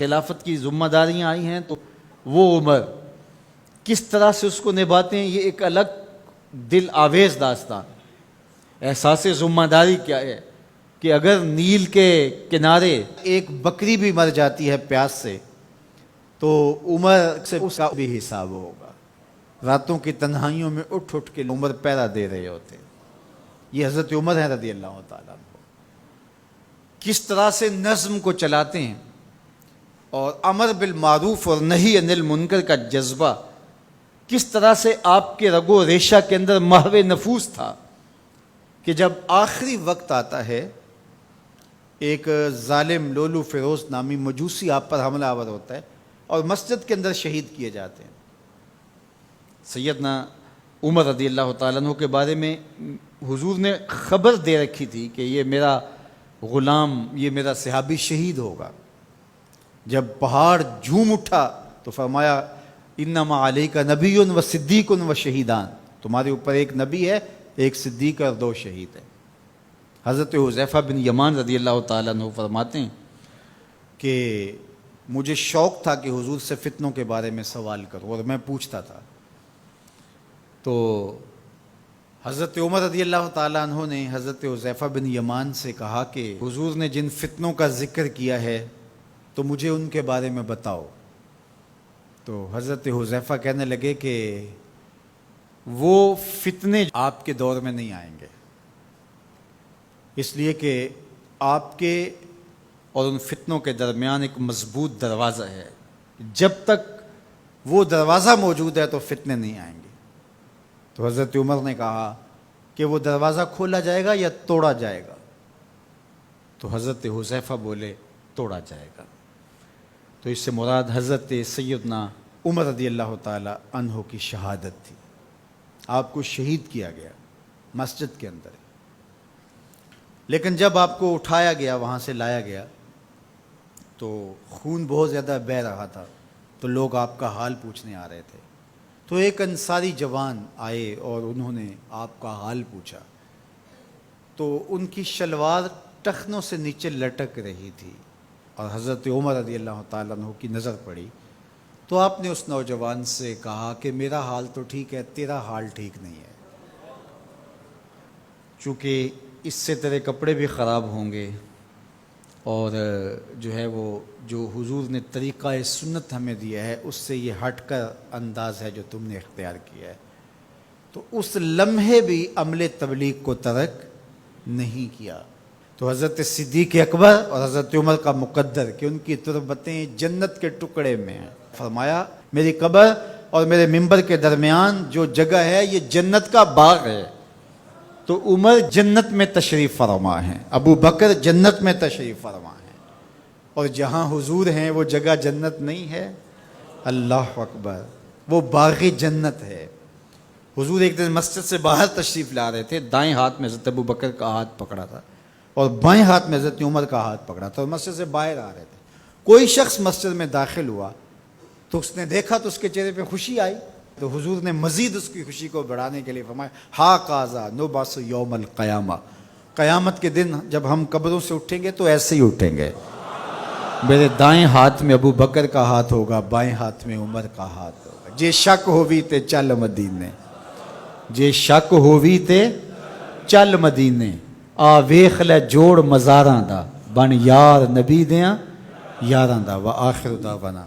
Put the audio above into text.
خلافت کی ذمہ داریاں آئی ہیں تو وہ عمر کس طرح سے اس کو نبھاتے ہیں، یہ ایک الگ دل آویز داستان۔ احساس ذمہ داری کیا ہے کہ اگر نیل کے کنارے ایک بکری بھی مر جاتی ہے پیاس سے تو عمر سے اس کا بھی حساب ہوگا۔ راتوں کی تنہائیوں میں اٹھ اٹھ کے عمر پہرا دے رہے ہوتے ہیں۔ یہ حضرت عمر ہے رضی اللہ تعالیٰ عنہ، کس طرح سے نظم کو چلاتے ہیں، اور امر بالمعروف اور نہی عن المنکر کا جذبہ کس طرح سے آپ کے رگ و ریشہ کے اندر محو نفوس تھا کہ جب آخری وقت آتا ہے ایک ظالم لولو فیروز نامی مجوسی آپ پر حملہ آور ہوتا ہے اور مسجد کے اندر شہید کیے جاتے ہیں۔ سیدنا عمر رضی اللہ تعالیٰ عنہ کے بارے میں حضور نے خبر دے رکھی تھی کہ یہ میرا غلام، یہ میرا صحابی شہید ہوگا۔ جب پہاڑ جھوم اٹھا تو فرمایا انما علیک نبی و صدیق و شہیدان، تمہارے اوپر ایک نبی ہے، ایک صدیق اور 2 شہید ہیں۔ حضرت حذیفہ بن یمان رضی اللہ تعالیٰ عنہ فرماتے ہیں کہ مجھے شوق تھا کہ حضور سے فتنوں کے بارے میں سوال کروں اور میں پوچھتا تھا، تو حضرت عمر رضی اللہ تعالیٰ عنہ نے حضرت حذیفہ بن یمان سے کہا کہ حضور نے جن فتنوں کا ذکر کیا ہے تو مجھے ان کے بارے میں بتاؤ۔ تو حضرت حذیفہ کہنے لگے کہ وہ فتنے آپ کے دور میں نہیں آئیں گے، اس لیے کہ آپ کے اور ان فتنوں کے درمیان ایک مضبوط دروازہ ہے، جب تک وہ دروازہ موجود ہے تو فتنے نہیں آئیں گے۔ تو حضرت عمر نے کہا کہ وہ دروازہ کھولا جائے گا یا توڑا جائے گا؟ تو حضرت حذیفہ بولے توڑا جائے گا۔ تو اس سے مراد حضرت سیدنا عمر رضی اللہ تعالی عنہ کی شہادت تھی۔ آپ کو شہید کیا گیا مسجد کے اندر، لیکن جب آپ کو اٹھایا گیا، وہاں سے لایا گیا تو خون بہت زیادہ بہہ رہا تھا، تو لوگ آپ کا حال پوچھنے آ رہے تھے۔ تو ایک انصاری جوان آئے اور انہوں نے آپ کا حال پوچھا، تو ان کی شلوار ٹخنوں سے نیچے لٹک رہی تھی، اور حضرت عمر رضی اللہ تعالیٰ عنہ کی نظر پڑی تو آپ نے اس نوجوان سے کہا کہ میرا حال تو ٹھیک ہے، تیرا حال ٹھیک نہیں ہے، چونکہ اس سے تیرے کپڑے بھی خراب ہوں گے، اور جو ہے وہ جو حضور نے طریقہ سنت ہمیں دیا ہے اس سے یہ ہٹ کر انداز ہے جو تم نے اختیار کیا ہے۔ تو اس لمحے بھی عمل تبلیغ کو ترک نہیں کیا۔ تو حضرت صدیق اکبر اور حضرت عمر کا مقدر کہ ان کی تربتیں جنت کے ٹکڑے میں ہیں، فرمایا میری قبر اور میرے منبر کے درمیان جو جگہ ہے یہ جنت کا باغ ہے۔ تو عمر جنت میں تشریف فرما ہیں، ابو بکر جنت میں تشریف فرما ہیں، اور جہاں حضور ہیں وہ جگہ جنت نہیں ہے؟ اللہ اکبر، وہ باغ جنت ہے۔ حضور ایک دن مسجد سے باہر تشریف لا رہے تھے، دائیں ہاتھ میں حضرت ابو بکر کا ہاتھ پکڑا تھا اور بائیں ہاتھ میں حضرت عمر کا ہاتھ پکڑا تھا، اور مسجد سے باہر آ رہے تھے۔ کوئی شخص مسجد میں داخل ہوا تو اس نے دیکھا تو اس کے چہرے پہ خوشی آئی، تو حضور نے مزید اس کی خوشی کو بڑھانے کے لیے فرمایا ہا قاضا نبعث یوم القیامہ، قیامت کے دن جب ہم قبروں سے اٹھیں گے تو ایسے ہی اٹھیں گے، میرے دائیں ہاتھ میں ابو بکر کا ہاتھ ہوگا، بائیں ہاتھ میں عمر کا ہاتھ ہوگا۔ جے شک ہووی تے چل مدینے، جے شک ہووی تے چل مدینے، آ ویخ لے جوڑ مزاراں دا، بن یار نبی دیاں یاراں دا۔ وآخر دعوانا